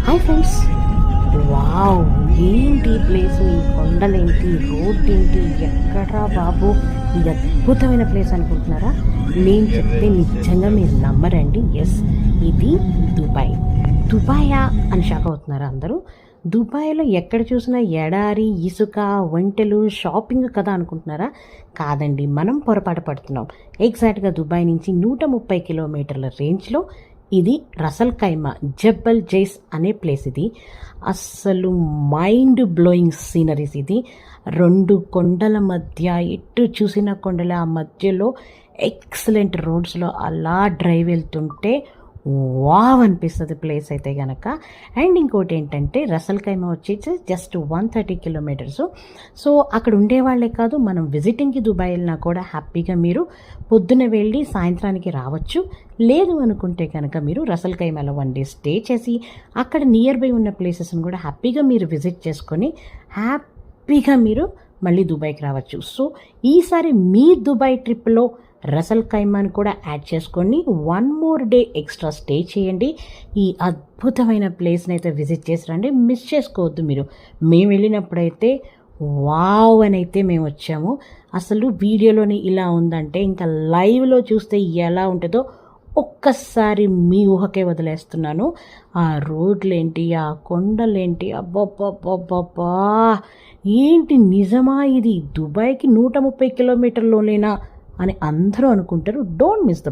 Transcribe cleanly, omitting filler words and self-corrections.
Hi friends, wow! ఏంటి ఈ place, ఈ కొండలేంటి, రోడ్ ఏంటి, ఎక్కడ్రా బాబు ఈ అద్భుతమైన ప్లేస్ అనుకుంటున్నారా? నేను చెప్తే నిజంగా మీరు నమ్మరండి. ఎస్, ఇది దుబాయ్. దుబాయా అని షాక్ అవుతున్నారా అందరూ? దుబాయ్లో ఎక్కడ చూసినా ఎడారి, ఇసుక, ఒంటెలు, షాపింగ్ కదా అనుకుంటున్నారా? కాదండి, మనం పొరపాటు పడుతున్నాం. ఎగ్జాక్ట్గా దుబాయ్ నుంచి 130 కిలోమీటర్ల రేంజ్లో ఇది రసల్ ఖైమా జబ్బల్ జైస్ అనే ప్లేస్. ఇది అస్సలు మైండ్ బ్లోయింగ్ సీనరీస్. ఇది రెండు కొండల మధ్య, ఎటు చూసిన కొండల ఆ మధ్యలో ఎక్సలెంట్ రోడ్స్లో అలా డ్రైవ్ వెళ్తుంటే వావ్ అనిపిస్తుంది ప్లేస్ అయితే కనుక. అండ్ ఇంకోటి ఏంటంటే రసల్ ఖైమా వచ్చేసి జస్ట్ 130 కిలోమీటర్స్. సో అక్కడ ఉండేవాళ్లే కాదు, మనం విజిటింగ్కి దుబాయ్ వెళ్ళినా కూడా హ్యాపీగా మీరు పొద్దున వెళ్ళి సాయంత్రానికి రావచ్చు. లేదు అనుకుంటే కనుక మీరు రసల్ ఖైమాలో 1 డే స్టే చేసి అక్కడ నియర్ బై ఉన్న ప్లేసెస్ని కూడా హ్యాపీగా మీరు విజిట్ చేసుకొని హ్యాపీగా మీరు మళ్ళీ దుబాయ్కి రావచ్చు. సో ఈసారి మీ దుబాయ్ ట్రిప్లో రసల్ ఖైమాని కూడా యాడ్ చేసుకొని 1 more డే ఎక్స్ట్రా స్టే చేయండి. ఈ అద్భుతమైన ప్లేస్ని అయితే విజిట్ చేసి రండి, మిస్ చేసుకోవద్దు మీరు. మేము వెళ్ళినప్పుడైతే వావ్ అని అయితే మేము వచ్చాము. అసలు వీడియోలోని ఇలా ఉందంటే ఇంకా లైవ్లో చూస్తే ఎలా ఉంటుందో ఒక్కసారి మీ ఊహకే వదిలేస్తున్నాను. ఆ రోడ్లేంటి, ఆ కొండలేంటి, అబ్బబ్బబ్బబ్బబ్బా ఏంటి నిజమా ఇది దుబాయ్కి 130 కిలోమీటర్లోనేనా అని అందరూ అనుకుంటారు. Don't miss the